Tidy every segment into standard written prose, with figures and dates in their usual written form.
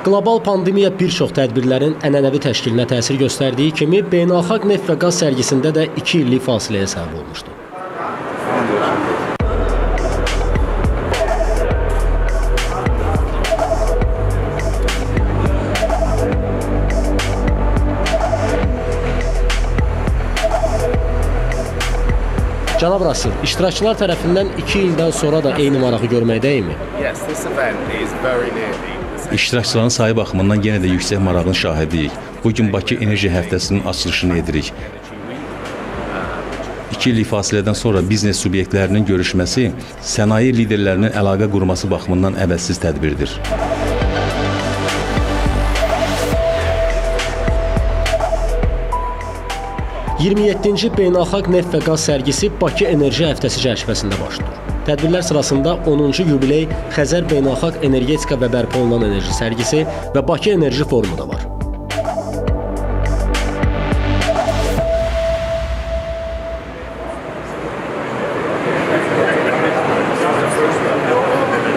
Qlobal pandemiya bir çox tədbirlərin ənənəvi təşkilinə təsir göstərdiyi kimi, beynəlxalq neft və qaz sərgisində də 2 illik fasiləyə səbəb olmuşdu. Cənab Rasim, iştirakçılar tərəfindən 2 ildən sonra da eyni marağı görməkdəyimi? İştirakçıların sayı baxımından yenə də yüksək marağın şahidiyik. Bugün Bakı Enerji Həftəsinin açılışını edirik. 2 illik fasilədən sonra biznes subyektlərinin görüşməsi, sənaye liderlərinin əlaqə qurması baxımından əvəzsiz tədbirdir. ...27-ci Beynəlxalq Neft və Qaz Sərgisi Bakı Enerji Həftəsi çərçivəsində başlayır. Tədbirlər sırasında 10-cu yubiley Xəzər Beynəlxalq Energetika və Bərpa olunan enerji sərgisi və Bakı Enerji Forumu da var.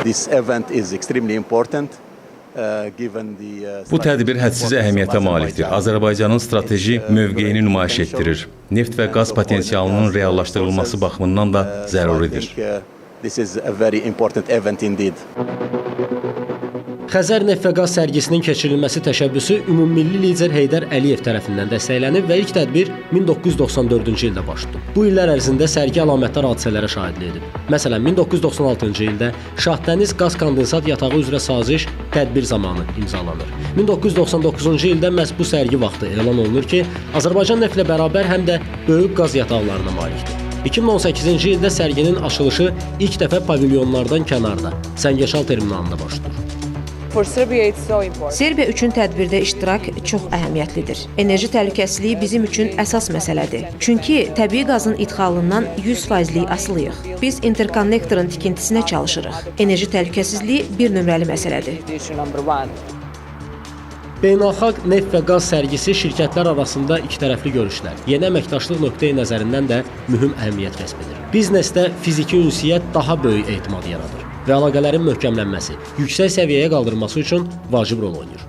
This event is extremely important. Bu tədbir hədsiz əhəmiyyətə malikdir. Azərbaycanın strateji mövqeyini nümayiş etdirir. Neft və qaz potensialının reallaşdırılması baxımından da zəruridir. Xəzər Neft və Qaz Sərgisinin keçirilməsi təşəbbüsü ümummilli lider İlham Əliyev tərəfindən dəstəklənib və ilk tədbir 1994-cü ildə başlayıb. Bu illər ərzində sərgi əlamətdar hadisələrə şahidlik edib. Məsələn, 1996-cı ildə Şahdəniz qaz kondensat yatağı üzrə saziş tədbir zamanı imzalanır. 1999-cu ildə məhz bu sərgi vaxtı elan olunur ki, Azərbaycan neftlə bərabər həm də böyük qaz yataqlarına malikdir. 2018-ci ildə sərginin açılışı ilk dəfə pavilyonlardan kənarda, Səngəçal terminalında başlayır. Serbiya üçün tədbirdə iştirak çox əhəmiyyətlidir. Enerji təhlükəsizliyi bizim üçün əsas məsələdir. Çünki təbii qazın idxalından 100%lik asılıyıq. Biz interkonnektorun tikintisinə çalışırıq. Enerji təhlükəsizliyi bir nömrəli məsələdir. Beynəlxalq Neft və Qaz Sərgisi şirkətlər arasında ikitərəfli görüşlər, yeni əməkdaşlıq nöqteyi nəzərindən də mühüm əhəmiyyət kəsb edir. Biznesdə fiziki ünsiyyət daha böyük etimad yaradır və əlaqələrin möhkəmlənməsi, yüksək səviyyəyə qaldırılması üçün vacib rol oynayır.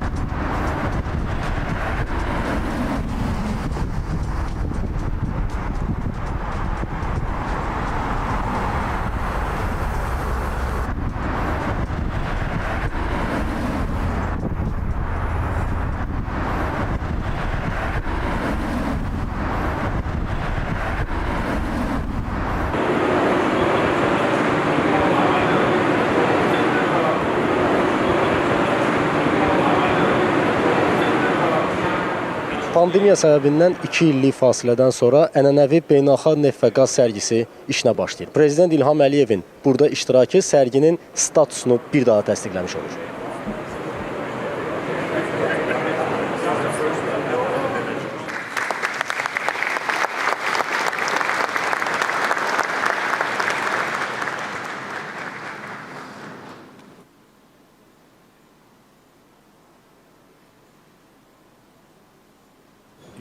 Pandemiya səbəbindən 2 illik fasilədən sonra ənənəvi Beynəlxalq Neft və Qaz Sərgisi işinə başlayır. Prezident İlham Əliyevin burada iştirakı sərginin statusunu bir daha təsdiqləmiş olur.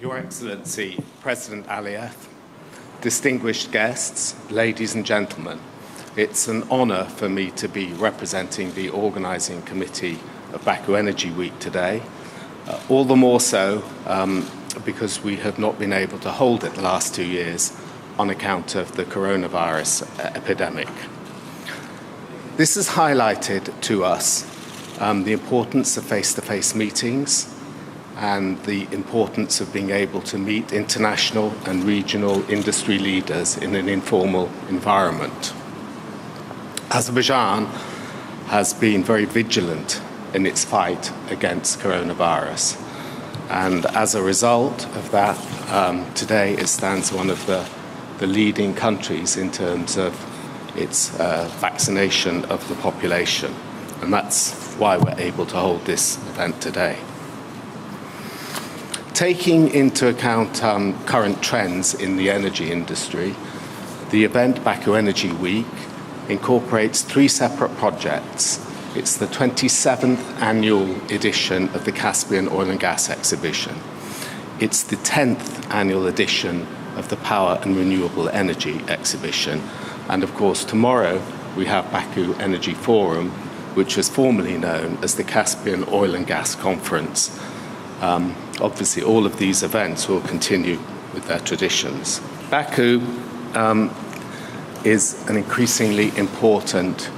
Your Excellency, President Əliyev, distinguished guests, ladies and gentlemen, it's an honor for me to be representing the organizing committee of Baku Energy Week today, all the more so because we have not been able to hold it the last 2 years on account of the coronavirus epidemic. This has highlighted to us the importance of face-to-face meetings and the importance of being able to meet international and regional industry leaders in an informal environment. Azerbaijan has been very vigilant in its fight against coronavirus, and as a result of that, today it stands one of the leading countries in terms of its vaccination of the population, and that's why we're able to hold this event today. Taking into account current trends in the energy industry, the event Baku Energy Week incorporates 3 separate projects. It's the 27th annual edition of the Caspian Oil and Gas Exhibition. It's the 10th annual edition of the Power and Renewable Energy Exhibition. And of course, tomorrow we have Baku Energy Forum, which was formerly known as the Caspian Oil and Gas Conference. Obviously, all of these events will continue with their traditions. Baku is an increasingly important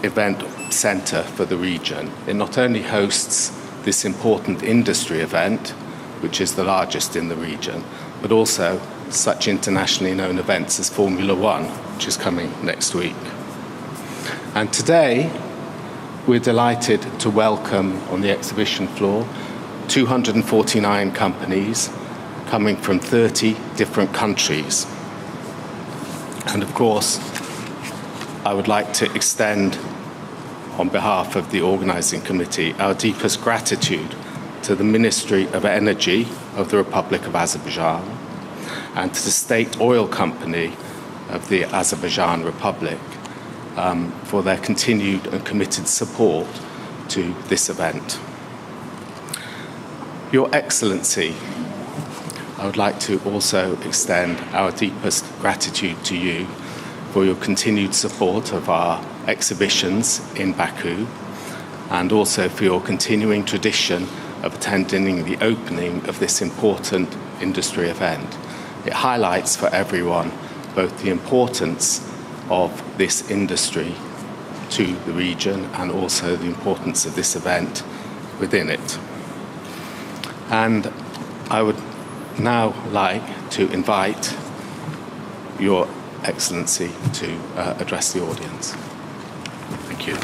event centre for the region. It not only hosts this important industry event, which is the largest in the region, but also such internationally known events as Formula One, which is coming next week. And today, we're delighted to welcome on the exhibition floor 249 companies coming from 30 different countries. And of course, I would like to extend, on behalf of the organising committee, our deepest gratitude to the Ministry of Energy of the Republic of Azerbaijan and to the State Oil Company of the Azerbaijan Republic for their continued and committed support to this event. Your Excellency, I would like to also extend our deepest gratitude to you for your continued support of our exhibitions in Baku and also for your continuing tradition of attending the opening of this important industry event. It highlights for everyone both the importance of this industry to the region and also the importance of this event within it. And I would now like to invite Your Excellency to address the audience. Thank you.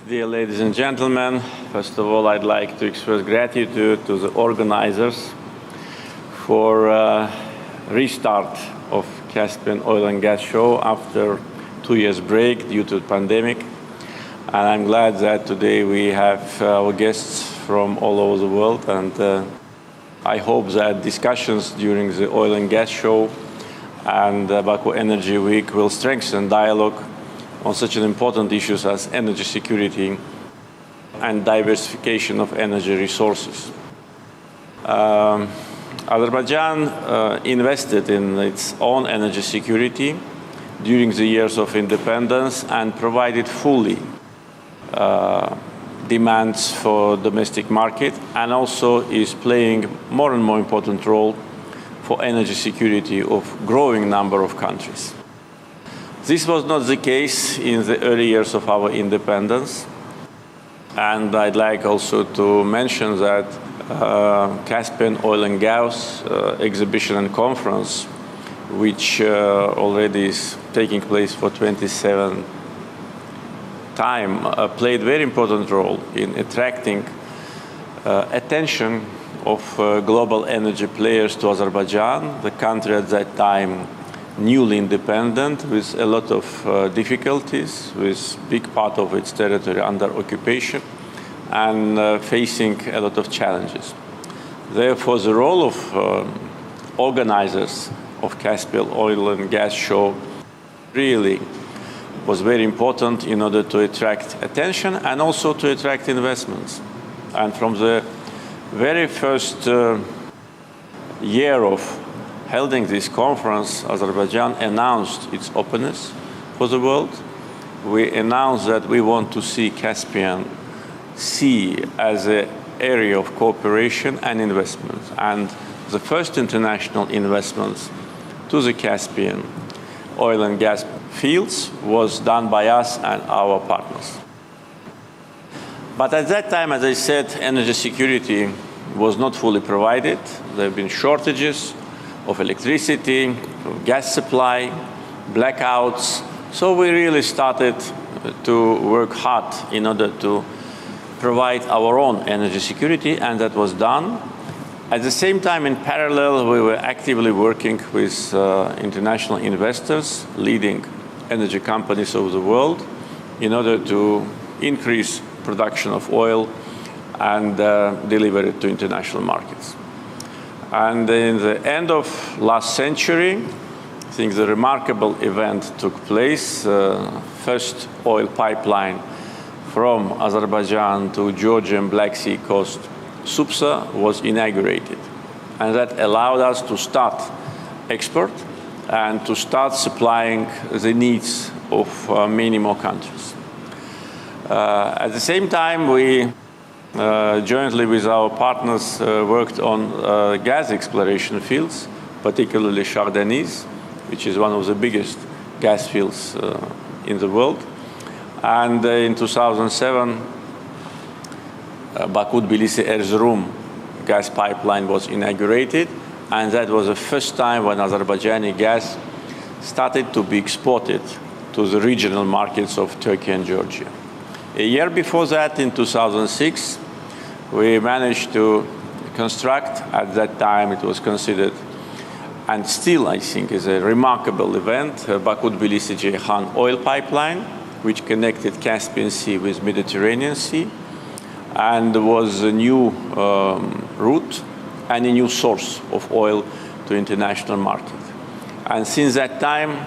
Dear ladies and gentlemen, first of all, I'd like to express gratitude to the organizers for restart of Caspian Oil and Gas Show after 2 years break due to the pandemic. And I'm glad that today we have our guests from all over the world. And I hope that discussions during the Oil and Gas Show and Baku Energy Week will strengthen dialogue on such an important issues as energy security and diversification of energy resources. Azerbaijan invested in its own energy security during the years of independence and provided fully demands for domestic market and also is playing more and more important role for energy security of growing number of countries. This was not the case in the early years of our independence. And I'd like also to mention that Caspian Oil and Gas exhibition and conference, which already is taking place for 27th time, played a very important role in attracting attention of global energy players to Azerbaijan, the country at that time newly independent, with a lot of difficulties, with big part of its territory under occupation, and facing a lot of challenges. Therefore, the role of organizers of Caspian Oil and Gas Show really was very important in order to attract attention and also to attract investments. And from the very first year of holding this conference, Azerbaijan announced its openness for the world. We announced that we want to see Caspian Sea as an area of cooperation and investment. And the first international investments to the Caspian oil and gas fields was done by us and our partners. But at that time, as I said, energy security was not fully provided. There have been shortages of electricity, of gas supply, blackouts. So we really started to work hard in order to provide our own energy security, and that was done. At the same time, in parallel, we were actively working with international investors, leading energy companies of the world, in order to increase production of oil and deliver it to international markets. And in the end of last century, I think the remarkable event took place. First oil pipeline from Azerbaijan to Georgian Black Sea coast, Supsa, was inaugurated. And that allowed us to start export and to start supplying the needs of many more countries. At the same time, we jointly with our partners worked on gas exploration fields, particularly Chardonnay's, which is one of the biggest gas fields in the world. And in 2007, Baku-Tbilisi-Erzurum gas pipeline was inaugurated, and that was the first time when Azerbaijani gas started to be exported to the regional markets of Turkey and Georgia. A year before that, in 2006, we managed to construct, at that time it was considered, and still I think is a remarkable event, Baku-Tbilisi-Ceyhan oil pipeline, which connected Caspian Sea with Mediterranean Sea, and was a new route and a new source of oil to international market. And since that time,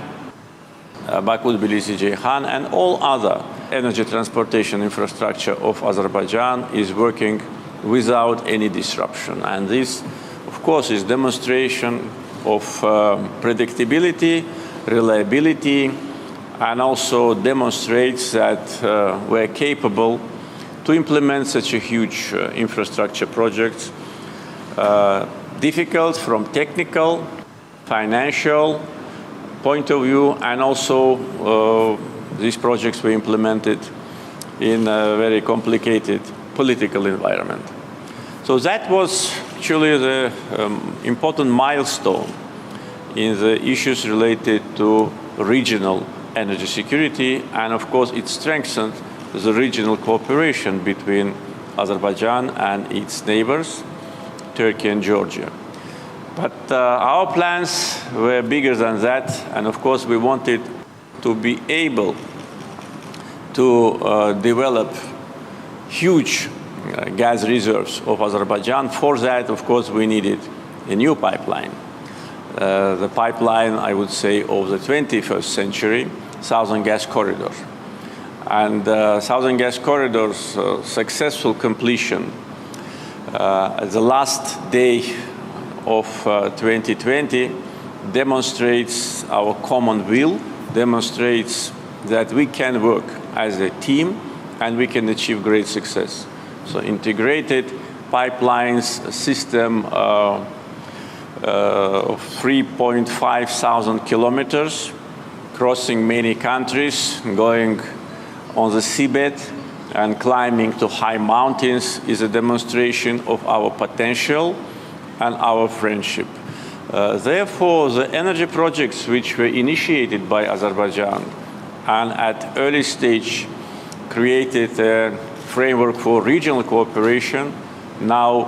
Baku-Tbilisi-Ceyhan and all other energy transportation infrastructure of Azerbaijan is working without any disruption. And this, of course, is demonstration of predictability, reliability, and also demonstrates that we're capable to implement such a huge infrastructure project, difficult from technical, financial point of view, and also these projects were implemented in a very complicated political environment. So that was actually the important milestone in the issues related to regional energy security, and of course it strengthened the regional cooperation between Azerbaijan and its neighbors, Turkey and Georgia. But our plans were bigger than that, and of course we wanted to be able to develop huge gas reserves of Azerbaijan. For that, of course, we needed a new pipeline. The pipeline, I would say, of the 21st century, Southern Gas Corridor. And Southern Gas Corridor's successful completion at the last day of 2020 demonstrates our common will, demonstrates that we can work as a team and we can achieve great success. So integrated pipelines, a system of 3.5 thousand kilometers, crossing many countries, going on the seabed and climbing to high mountains is a demonstration of our potential and our friendship. Therefore, the energy projects which were initiated by Azerbaijan and at early stage created a framework for regional cooperation, now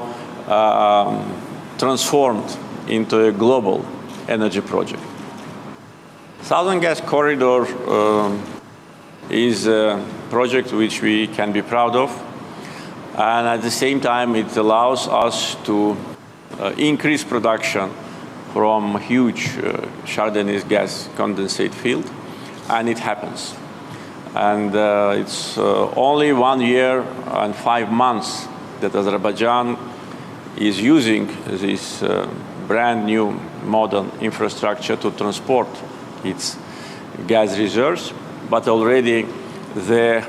transformed into a global energy project. Southern Gas Corridor is a project which we can be proud of, and at the same time it allows us to increase production from huge Chardonnay's gas condensate field, and it happens. And it's only 1 year and 5 months that Azerbaijan is using this brand new modern infrastructure to transport its gas reserves, but already the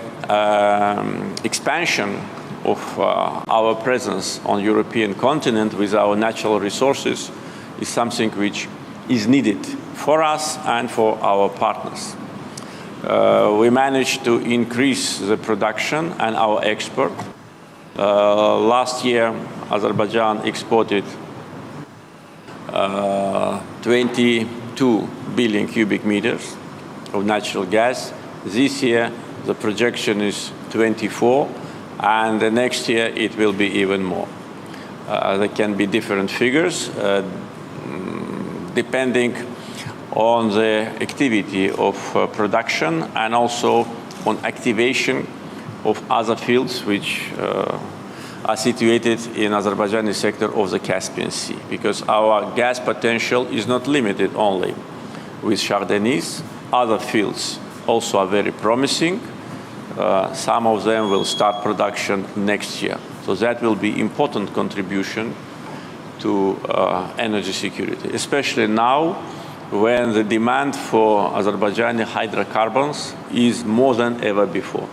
expansion of our presence on the European continent with our natural resources is something which is needed for us and for our partners. We managed to increase the production and our export. Last year, Azerbaijan exported 22 billion cubic meters of natural gas. This year, the projection is 24, and the next year it will be even more. There can be different figures depending on the activity of production and also on activation of other fields which are situated in Azerbaijani sector of the Caspian Sea, because our gas potential is not limited only with Chardonnay's. Other fields also are very promising. Some of them will start production next year. So that will be important contribution to energy security, especially now when the demand for Azerbaijani hydrocarbons is more than ever before.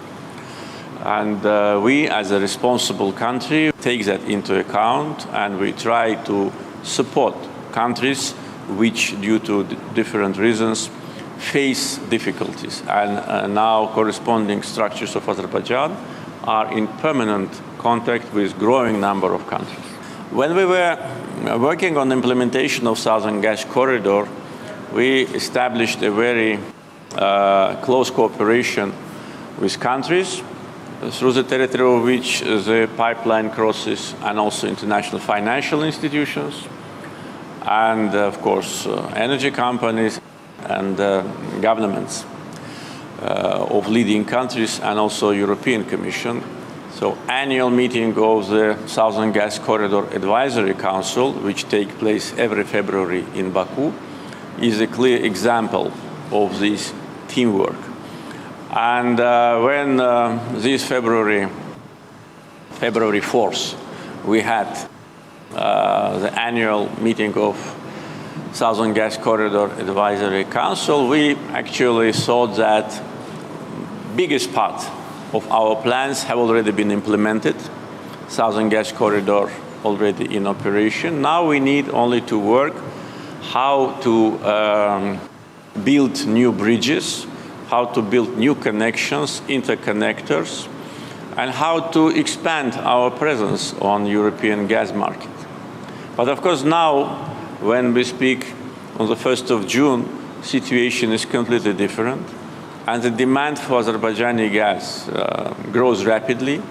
And we, as a responsible country, take that into account, and we try to support countries which, due to different reasons, face difficulties. And now corresponding structures of Azerbaijan are in permanent contact with growing number of countries. When we were working on the implementation of Southern Gas Corridor, we established a very close cooperation with countries through the territory of which the pipeline crosses, and also international financial institutions, and of course energy companies and governments of leading countries, and also European Commission. So annual meeting of the Southern Gas Corridor Advisory Council, which takes place every February in Baku, is a clear example of this teamwork. And when this February 4th, we had the annual meeting of Southern Gas Corridor Advisory Council, we actually thought that biggest part of our plans have already been implemented. Southern Gas Corridor already in operation. Now we need only to work how to build new bridges, how to build new connections, interconnectors, and how to expand our presence on European gas market. But of course now, when we speak on the 1st of June, situation is completely different, and the demand for Azerbaijani gas grows rapidly.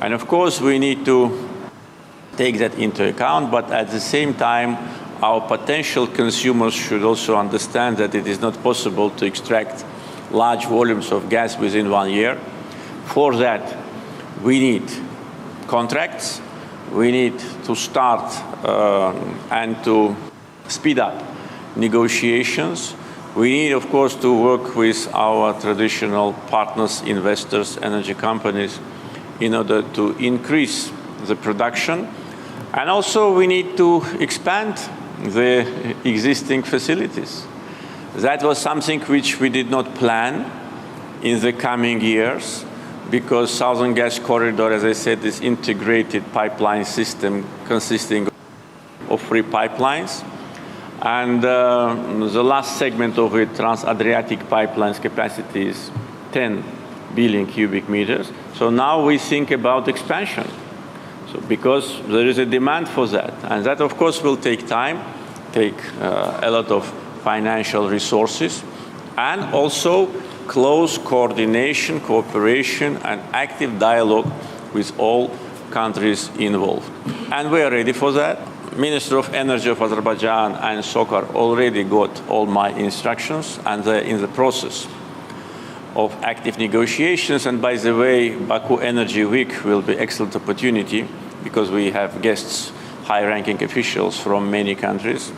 And of course we need to take that into account, but at the same time, our potential consumers should also understand that it is not possible to extract large volumes of gas within 1 year. For that, we need contracts, we need to start and to speed up negotiations. We need, of course, to work with our traditional partners, investors, energy companies, in order to increase the production. And also we need to expand the existing facilities. That was something which we did not plan in the coming years, because Southern Gas Corridor, as I said, is integrated pipeline system consisting of 3 pipelines. And the last segment of it, Trans-Adriatic pipelines, capacity is 10 billion cubic meters. So now we think about expansion. So because there is a demand for that. And that, of course, will take time, take a lot of financial resources, and also close coordination, cooperation, and active dialogue with all countries involved. And we are ready for that. Minister of Energy of Azerbaijan and SOCAR already got all my instructions, and they're in the process of active negotiations. And by the way, Baku Energy Week will be an excellent opportunity, because we have guests, high-ranking officials from many countries,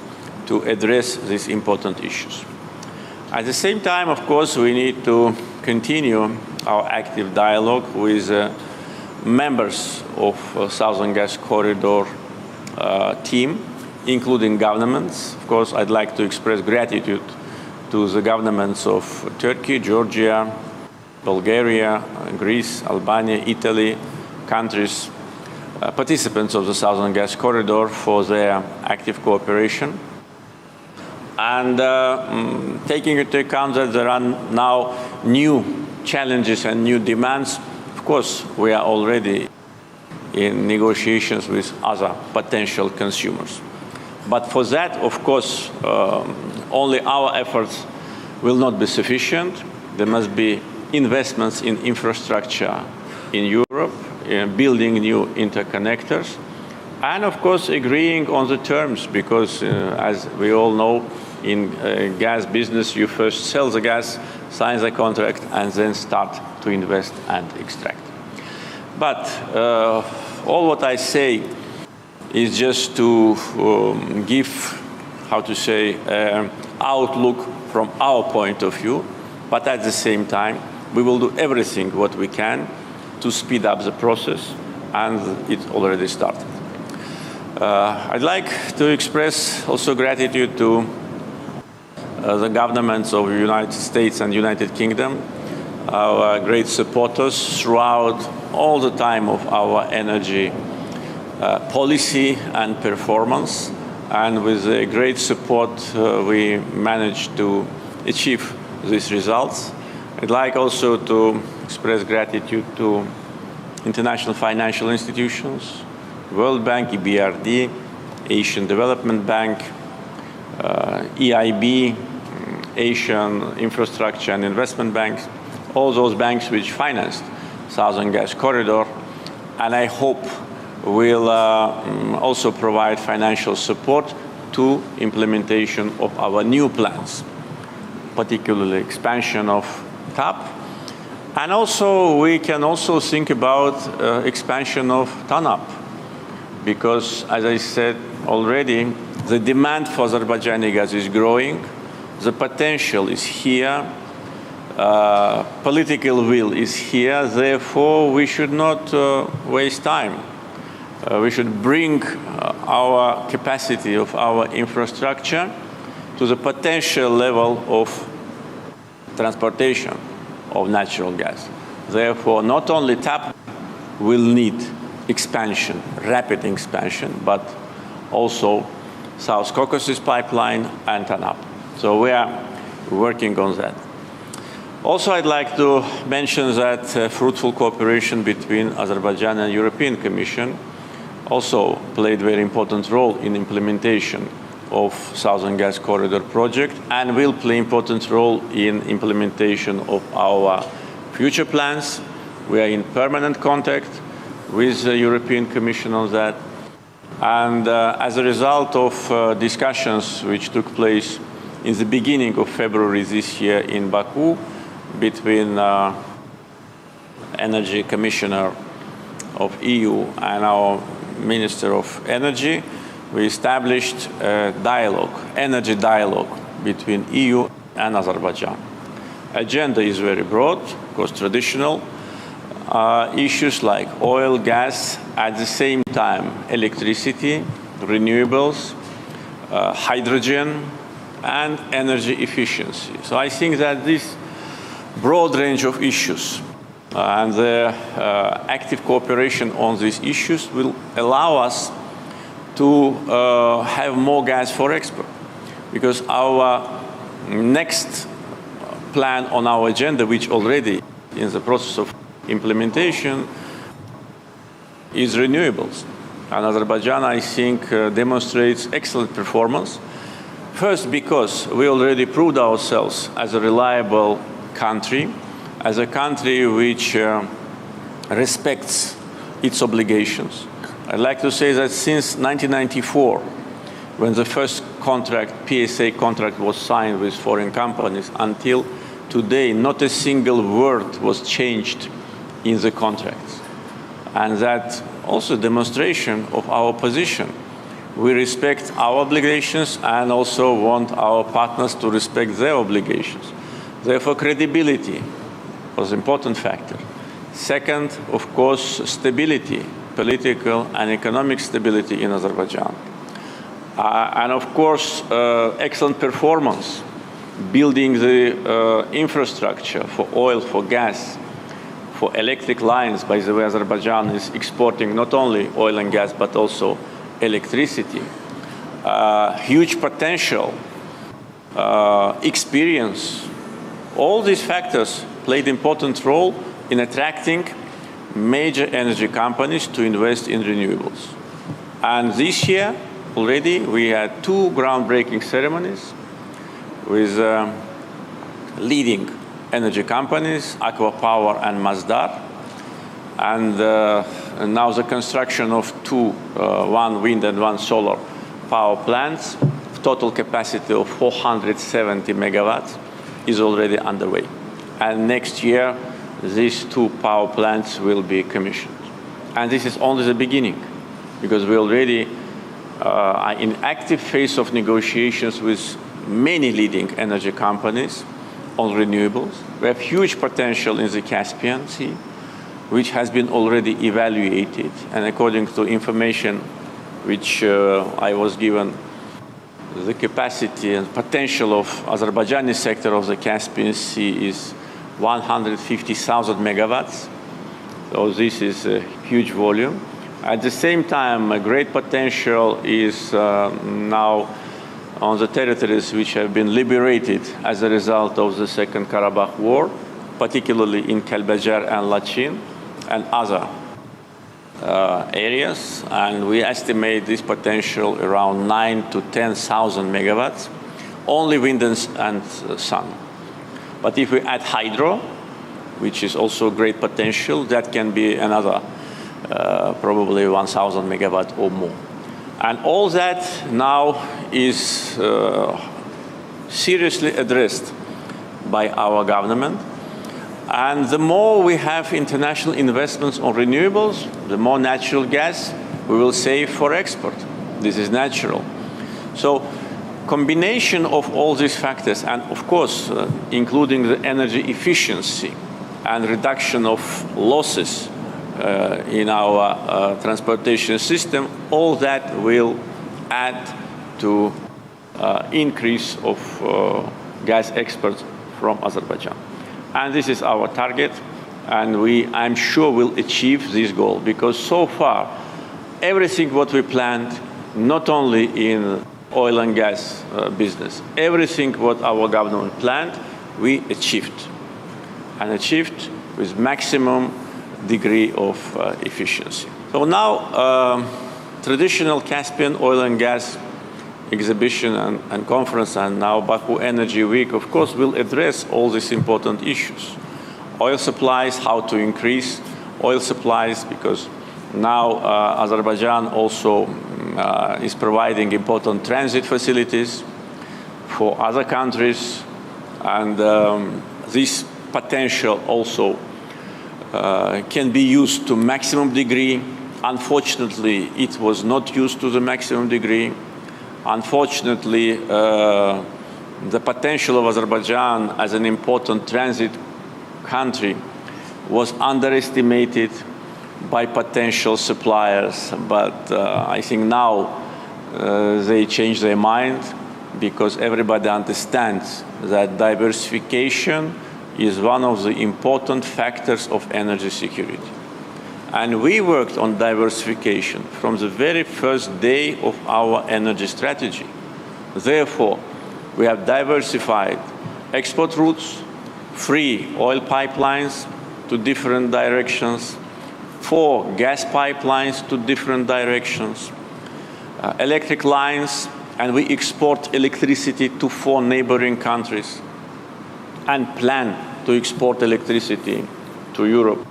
to address these important issues. At the same time, of course, we need to continue our active dialogue with members of Southern Gas Corridor team, including governments. Of course, I'd like to express gratitude to the governments of Turkey, Georgia, Bulgaria, Greece, Albania, Italy, countries, participants of the Southern Gas Corridor, for their active cooperation. And taking into account that there are now new challenges and new demands, of course, we are already in negotiations with other potential consumers. But for that, of course, only our efforts will not be sufficient. There must be investments in infrastructure in Europe, in building new interconnectors, and of course agreeing on the terms, because as we all know, in gas business, you first sell the gas, sign the contract, and then start to invest and extract. But all what I say is just to give, how to say, outlook from our point of view, but at the same time, we will do everything what we can to speed up the process, and it already started. I'd like to express also gratitude to the governments of the United States and United Kingdom, our great supporters throughout all the time of our energy policy and performance. And with a great support, we managed to achieve these results. I'd like also to express gratitude to international financial institutions, World Bank, EBRD, Asian Development Bank, EIB, Asian Infrastructure and Investment Banks, all those banks which financed Southern Gas Corridor, and I hope will also provide financial support to implementation of our new plans, particularly expansion of TAP. And also we can also think about expansion of TANAP, because as I said already, the demand for Azerbaijani gas is growing, the potential is here, political will is here, therefore we should not waste time. We should bring our capacity of our infrastructure to the potential level of transportation of natural gas. Therefore, not only TAP will need expansion, rapid expansion, but also South Caucasus pipeline and TANAP. So we are working on that. Also, I'd like to mention that fruitful cooperation between Azerbaijan and European Commission also played a very important role in implementation of Southern Gas Corridor project and will play an important role in implementation of our future plans. We are in permanent contact with the European Commission on that. And as a result of discussions which took place in the beginning of February this year in Baku between Energy Commissioner of EU and our Minister of Energy, we established a dialogue, energy dialogue between EU and Azerbaijan. Agenda is very broad, of course traditional issues like oil, gas, at the same time electricity, renewables, hydrogen, and energy efficiency. So I think that this broad range of issues and the active cooperation on these issues will allow us to have more gas for export, because our next plan on our agenda, which already in the process of implementation, is renewables. And Azerbaijan, I think, demonstrates excellent performance. First, because we already proved ourselves as a reliable country, as a country which respects its obligations. I'd like to say that since 1994, when the first contract, PSA contract, was signed with foreign companies, until today, not a single word was changed in the contracts. And that also demonstration of our position. We respect our obligations and also want our partners to respect their obligations. Therefore, credibility was an important factor. Second, of course, stability, political and economic stability in Azerbaijan. And of course, excellent performance, building the infrastructure for oil, for gas, for electric lines. By the way, Azerbaijan is exporting not only oil and gas, but also electricity. Huge potential, experience. All these factors played an important role in attracting major energy companies to invest in renewables. And this year, already, we had 2 groundbreaking ceremonies with leading energy companies, Aqua Power and Masdar. And now the construction of 2, 1 wind and 1 solar power plants, total capacity of 470 megawatts, is already underway. And next year, these 2 power plants will be commissioned. And this is only the beginning, because we already are in active phase of negotiations with many leading energy companies on renewables. We have huge potential in the Caspian Sea, which has been already evaluated. And according to information which I was given the capacity and potential of Azerbaijani sector of the Caspian Sea is 150,000 megawatts. So this is a huge volume. At the same time, a great potential is now on the territories which have been liberated as a result of the Second Karabakh War, particularly in Kelbecer and Lachin and other areas. And we estimate this potential around 9,000 to 10,000 megawatts, only wind and sun. But if we add hydro, which is also great potential, that can be another probably 1,000 megawatt or more. And all that now is seriously addressed by our government. And the more we have international investments on renewables, the more natural gas we will save for export. This is natural. So combination of all these factors, and of course, including the energy efficiency and reduction of losses in our transportation system, all that will add to increase of gas exports from Azerbaijan. And this is our target, and I'm sure we'll achieve this goal, because so far, everything what we planned, not only in oil and gas business, everything what our government planned, we achieved, and achieved with maximum degree of efficiency. So now, traditional Caspian oil and gas exhibition and conference, and now Baku Energy Week, of course, will address all these important issues. Oil supplies, how to increase oil supplies, because now Azerbaijan also is providing important transit facilities for other countries, and this potential also can be used to maximum degree. Unfortunately, it was not used to the maximum degree. Unfortunately, the potential of Azerbaijan as an important transit country was underestimated by potential suppliers, but I think now they changed their mind, because everybody understands that diversification is one of the important factors of energy security. And we worked on diversification from the very first day of our energy strategy. Therefore, we have diversified export routes, free oil pipelines to different directions, 4 gas pipelines to different directions, electric lines, and we export electricity to 4 neighboring countries, and plan to export electricity to Europe.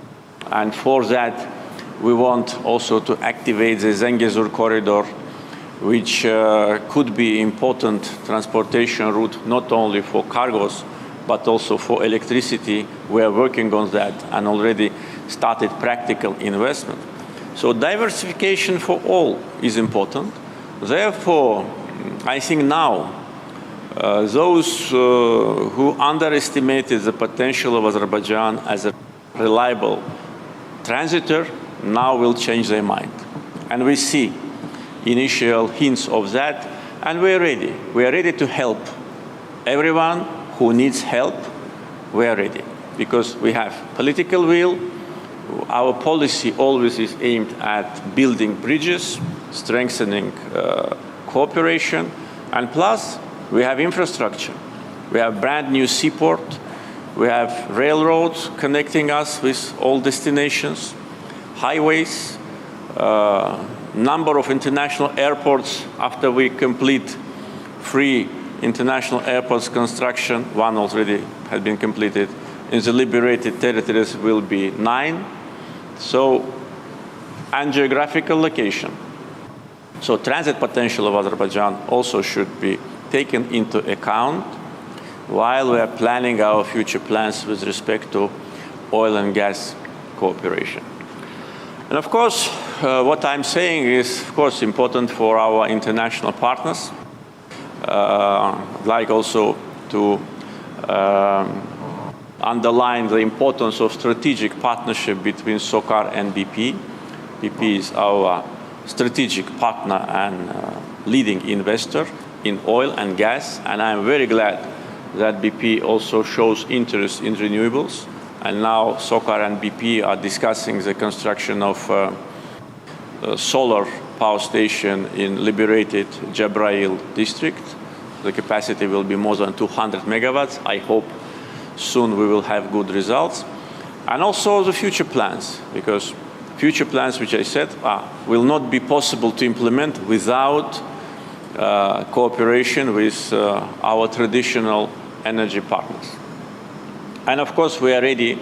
And for that, we want also to activate the Zengezur corridor, which could be important transportation route, not only for cargos, but also for electricity. We are working on that and already started practical investment. So diversification for all is important. Therefore, I think now, those who underestimated the potential of Azerbaijan as a reliable transitor now will change their mind. And we see initial hints of that, and we're ready. We are ready to help everyone who needs help. We are ready, because we have political will. Our policy always is aimed at building bridges, strengthening cooperation, and plus we have infrastructure. We have brand new seaport. We have railroads connecting us with all destinations, highways, number of international airports. After we complete 3 international airports construction, 1 already had been completed. In the liberated territories will be 9. So, and geographical location. So transit potential of Azerbaijan also should be taken into account while we are planning our future plans with respect to oil and gas cooperation. And of course, what I'm saying is, of course, important for our international partners. I'd like also to underline the importance of strategic partnership between SOCAR and BP. BP is our strategic partner and leading investor. in oil and gas, and I'm very glad that BP also shows interest in renewables. And now SOCAR and BP are discussing the construction of a solar power station in liberated Jabrail district. The capacity will be more than 200 megawatts. I hope soon we will have good results. And also the future plans, because future plans, which I said, will not be possible to implement without cooperation with our traditional energy partners. And of course, we are ready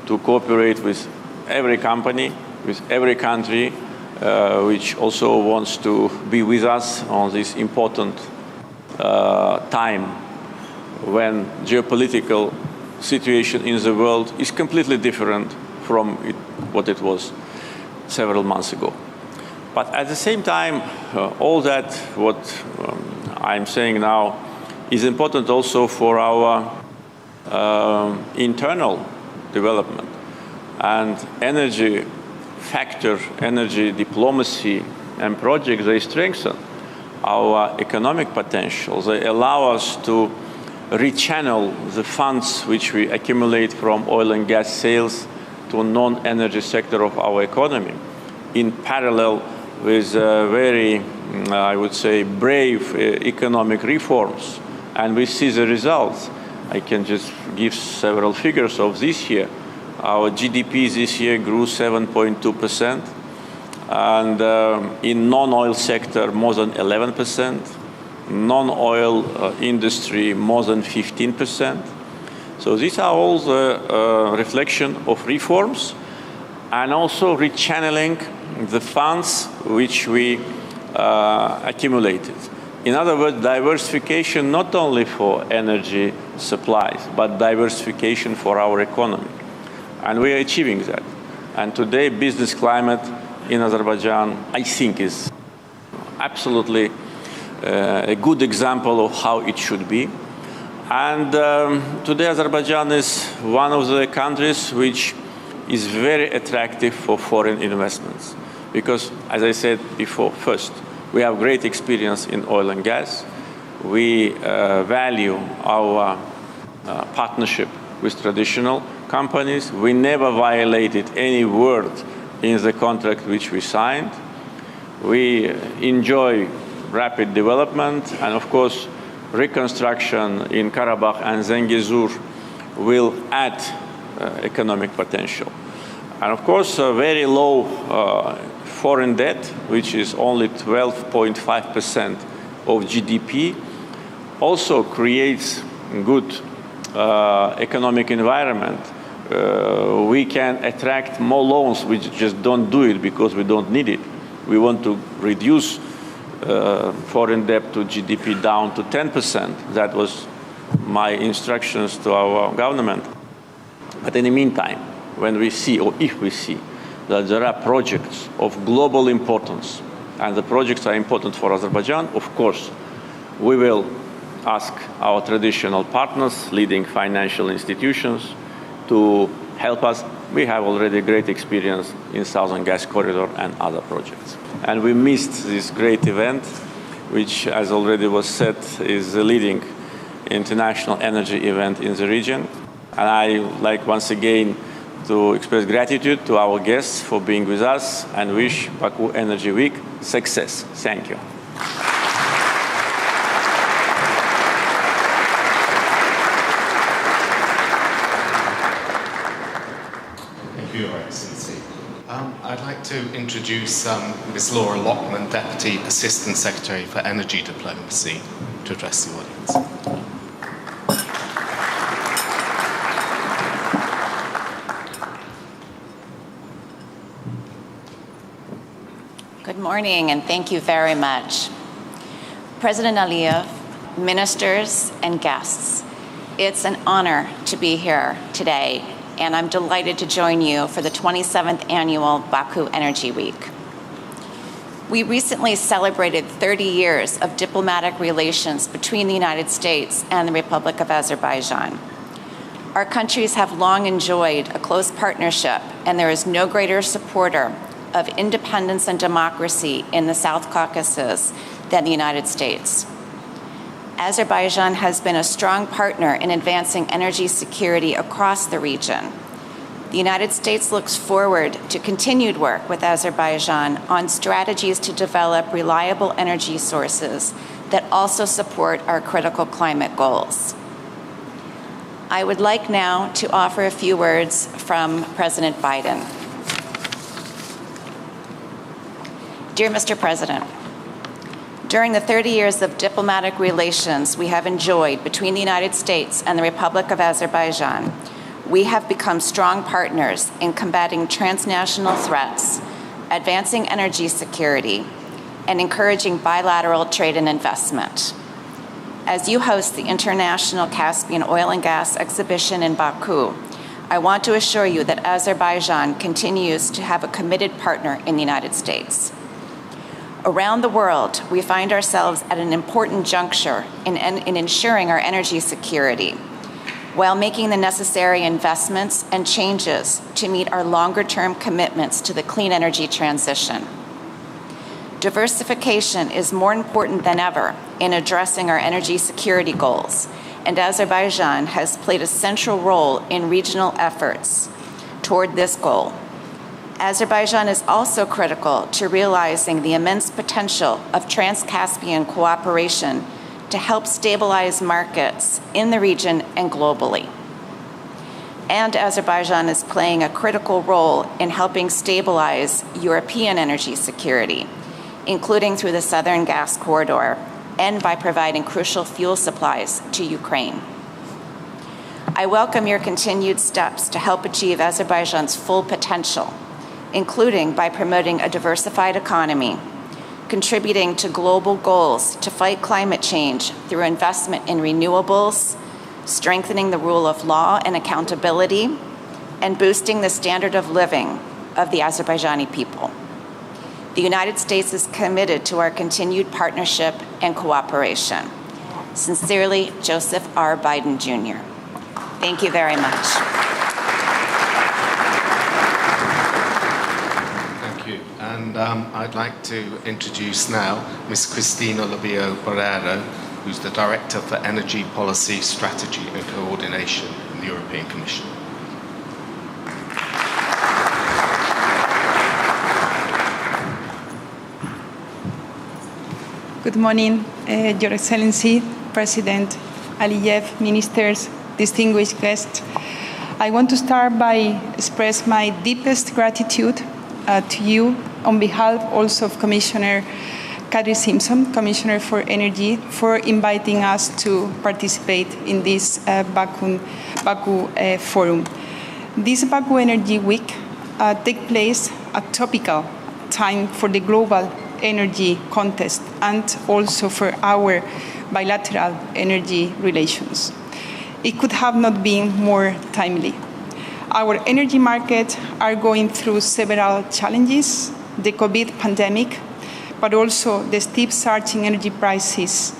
to cooperate with every company, with every country, which also wants to be with us on this important time when geopolitical situation in the world is completely different from what it was several months ago. But at the same time, all that what I'm saying now is important also for our internal development. And energy factor, energy diplomacy and projects, they strengthen our economic potential. They allow us to rechannel the funds which we accumulate from oil and gas sales to non-energy sector of our economy, in parallel with very, I would say, brave economic reforms. And we see the results. I can just give several figures of this year. Our GDP this year grew 7.2%, and in non-oil sector more than 11%, non-oil industry more than 15%. So these are all the reflection of reforms and also rechanneling the funds which we accumulated. In other words, diversification not only for energy supplies, but diversification for our economy. And we are achieving that. And today, business climate in Azerbaijan, I think, is absolutely a good example of how it should be. And today, Azerbaijan is one of the countries which is very attractive for foreign investments. Because, as I said before, first, we have great experience in oil and gas. We value our partnership with traditional companies. We never violated any word in the contract which we signed. We enjoy rapid development, and of course, reconstruction in Karabakh and Zengezur will add economic potential. And of course, a very low foreign debt, which is only 12.5% of GDP, also creates good economic environment. We can attract more loans. We just don't do it because we don't need it. We want to reduce foreign debt to GDP down to 10%. That was my instructions to our government. But in the meantime, when we see, or if we see, that there are projects of global importance, and the projects are important for Azerbaijan, of course, we will ask our traditional partners, leading financial institutions, to help us. We have already great experience in Southern Gas Corridor and other projects. And we missed this great event, which, as already was said, is the leading international energy event in the region. And I like once again to express gratitude to our guests for being with us and wish Baku Energy Week success. Thank you. Thank you, Your Excellency. I'd like to introduce Ms. Laura Lockman, Deputy Assistant Secretary for Energy Diplomacy, to address the audience. Good morning, and thank you very much. President Aliyev, ministers, and guests, it's an honor to be here today, and I'm delighted to join you for the 27th Annual Baku Energy Week. We recently celebrated 30 years of diplomatic relations between the United States and the Republic of Azerbaijan. Our countries have long enjoyed a close partnership, and there is no greater supporter of independence and democracy in the South Caucasus than the United States. Azerbaijan has been a strong partner in advancing energy security across the region. The United States looks forward to continued work with Azerbaijan on strategies to develop reliable energy sources that also support our critical climate goals. I would like now to offer a few words from President Biden. Dear Mr. President, during the 30 years of diplomatic relations we have enjoyed between the United States and the Republic of Azerbaijan, we have become strong partners in combating transnational threats, advancing energy security, and encouraging bilateral trade and investment. As you host the International Caspian Oil and Gas Exhibition in Baku, I want to assure you that Azerbaijan continues to have a committed partner in the United States. Around the world, we find ourselves at an important juncture in ensuring our energy security, while making the necessary investments and changes to meet our longer-term commitments to the clean energy transition. Diversification is more important than ever in addressing our energy security goals, and Azerbaijan has played a central role in regional efforts toward this goal. Azerbaijan is also critical to realizing the immense potential of trans-Caspian cooperation to help stabilize markets in the region and globally. And Azerbaijan is playing a critical role in helping stabilize European energy security, including through the Southern Gas Corridor and by providing crucial fuel supplies to Ukraine. I welcome your continued steps to help achieve Azerbaijan's full potential, including by promoting a diversified economy, contributing to global goals to fight climate change through investment in renewables, strengthening the rule of law and accountability, and boosting the standard of living of the Azerbaijani people. The United States is committed to our continued partnership and cooperation. Sincerely, Joseph R. Biden, Jr. Thank you very much. And I'd like to introduce now Ms. Cristina Labio Barrero, who's the Director for Energy Policy, Strategy and Coordination in the European Commission. Good morning, Your Excellency, President Aliyev, ministers, distinguished guests. I want to start by express my deepest gratitude to you on behalf also of Commissioner Kadri Simpson, Commissioner for Energy, for inviting us to participate in this Baku forum. This Baku Energy Week takes place at topical time for the global energy contest and also for our bilateral energy relations. It could have not been more timely. Our energy markets are going through several challenges, the COVID pandemic, but also the steep surge in energy prices,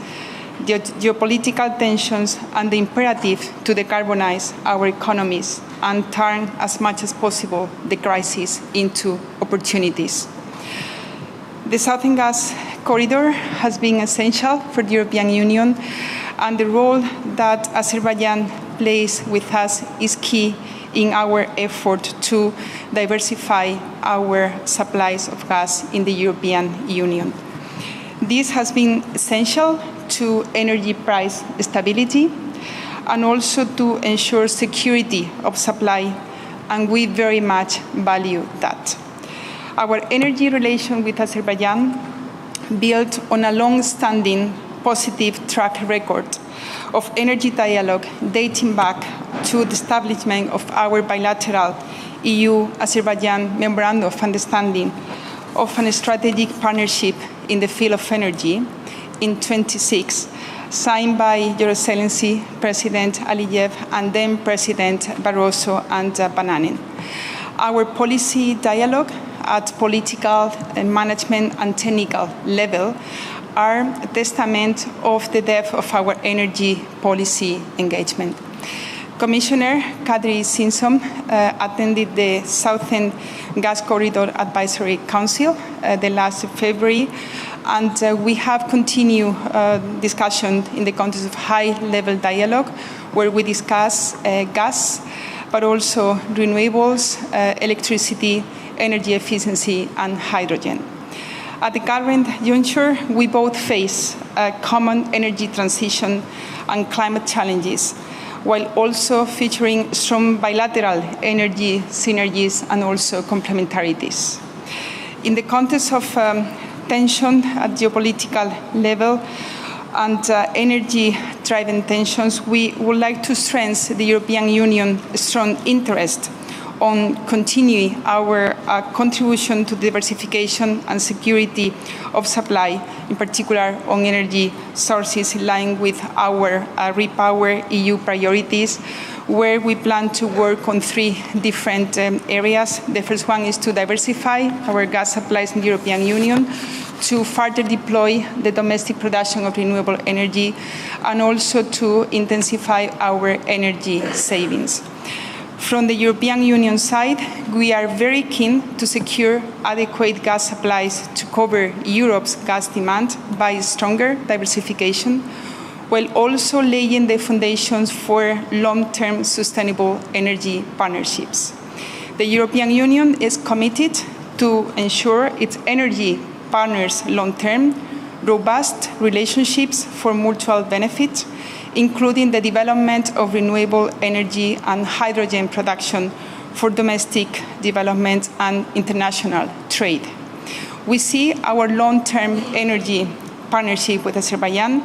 the geopolitical tensions, and the imperative to decarbonize our economies and turn as much as possible the crisis into opportunities. The Southern Gas Corridor has been essential for the European Union, and the role that Azerbaijan plays with us is key in our effort to diversify our supplies of gas in the European Union. This has been essential to energy price stability and also to ensure security of supply, and we very much value that. Our energy relation with Azerbaijan, built on a long-standing positive track record of energy dialogue dating back to the establishment of our bilateral EU-Azerbaijan Memorandum of Understanding of a strategic partnership in the field of energy in 2006, signed by Your Excellency President Aliyev and then President Barroso and Bananen. Our policy dialogue at political, management and technical level are a testament of the depth of our energy policy engagement. Commissioner Kadri Simpson attended the Southern Gas Corridor Advisory Council the last February, and we have continued discussion in the context of high-level dialogue, where we discuss gas, but also renewables, electricity, energy efficiency, and hydrogen. At the current juncture, we both face a common energy transition and climate challenges, while also featuring strong bilateral energy synergies and also complementarities. In the context of tension at geopolitical level and energy-driven tensions, we would like to strengthen the European Union's strong interest on continuing our contribution to diversification and security of supply, in particular on energy sources in line with our Repower EU priorities, where we plan to work on three different areas. The first one is to diversify our gas supplies in the European Union, to further deploy the domestic production of renewable energy, and also to intensify our energy savings. From the European Union side, we are very keen to secure adequate gas supplies to cover Europe's gas demand by stronger diversification, while also laying the foundations for long-term sustainable energy partnerships. The European Union is committed to ensure its energy partners' long-term, robust relationships for mutual benefit, including the development of renewable energy and hydrogen production for domestic development and international trade. We see our long-term energy partnership with Azerbaijan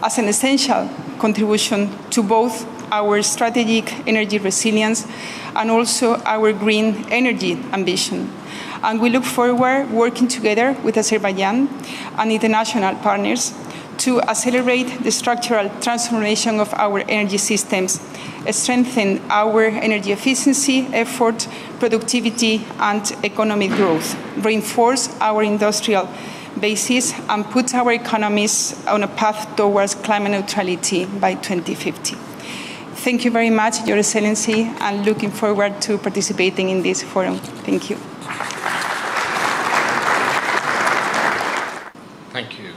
as an essential contribution to both our strategic energy resilience and also our green energy ambition. And we look forward working together with Azerbaijan and international partners to accelerate the structural transformation of our energy systems, strengthen our energy efficiency effort, productivity and economic growth, reinforce our industrial basis and put our economies on a path towards climate neutrality by 2050. Thank you very much, Your Excellency, and looking forward to participating in this forum. Thank you. Thank you.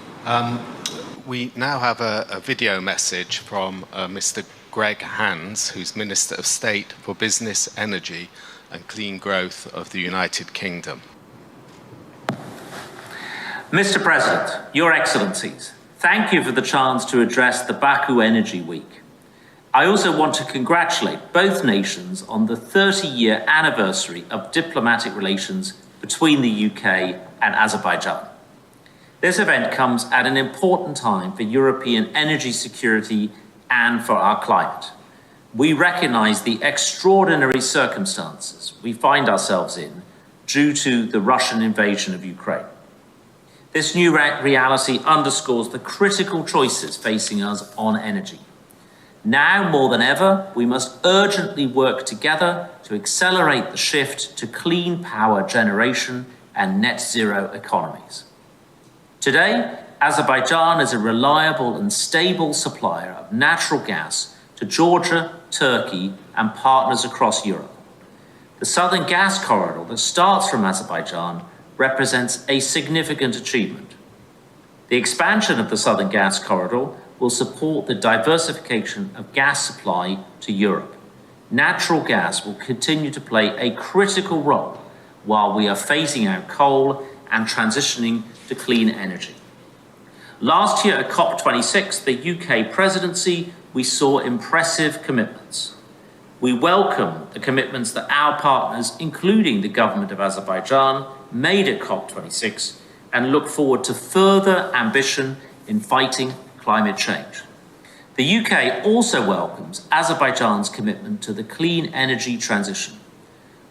We now have a video message from Mr. Greg Hands, who's Minister of State for Business, Energy and Clean Growth of the United Kingdom. Mr. President, Your Excellencies, thank you for the chance to address the Baku Energy Week. I also want to congratulate both nations on the 30-year anniversary of diplomatic relations between the UK and Azerbaijan. This event comes at an important time for European energy security and for our climate. We recognise the extraordinary circumstances we find ourselves in due to the Russian invasion of Ukraine. This new reality underscores the critical choices facing us on energy. Now more than ever, we must urgently work together to accelerate the shift to clean power generation and net zero economies. Today, Azerbaijan is a reliable and stable supplier of natural gas to Georgia, Turkey, and partners across Europe. The Southern Gas Corridor that starts from Azerbaijan represents a significant achievement. The expansion of the Southern Gas Corridor will support the diversification of gas supply to Europe. Natural gas will continue to play a critical role while we are phasing out coal and transitioning to clean energy. Last year at COP26, the UK presidency, we saw impressive commitments. We welcome the commitments that our partners, including the government of Azerbaijan, made at COP26 and look forward to further ambition in fighting climate change. The UK also welcomes Azerbaijan's commitment to the clean energy transition.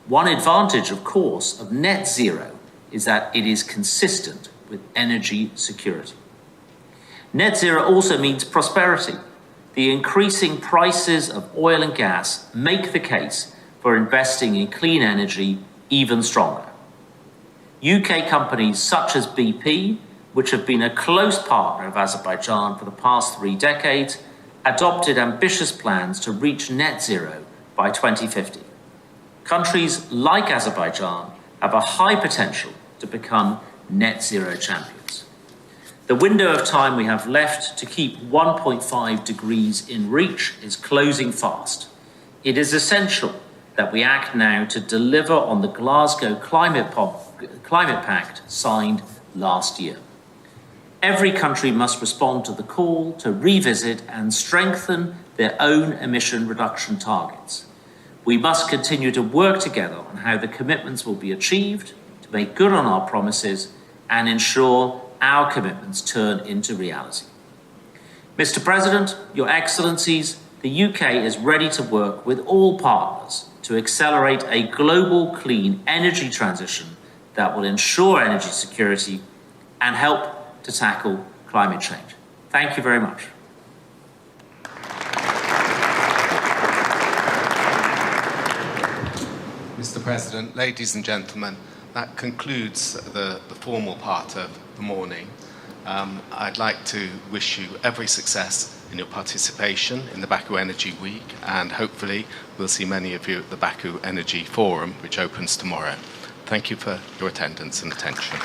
One advantage, of course, of net zero is that it is consistent with energy security. Net zero also means prosperity. The increasing prices of oil and gas make the case for investing in clean energy even stronger. UK companies such as BP, which have been a close partner of Azerbaijan for the past 3 decades, adopted ambitious plans to reach net zero by 2050. Countries like Azerbaijan have a high potential to become net zero champions. The window of time we have left to keep 1.5 degrees in reach is closing fast. It is essential that we act now to deliver on the Glasgow Climate Pact signed last year. Every country must respond to the call to revisit and strengthen their own emission reduction targets. We must continue to work together on how the commitments will be achieved, to make good on our promises and ensure our commitments turn into reality. Mr. President, Your Excellencies, the UK is ready to work with all partners to accelerate a global clean energy transition that will ensure energy security and help to tackle climate change. Thank you very much. Mr. President, ladies and gentlemen, that concludes the formal part of the morning. I'd like to wish you every success in your participation in the Baku Energy Week, and hopefully we'll see many of you at the Baku Energy Forum, which opens tomorrow. Thank you for your attendance and attention.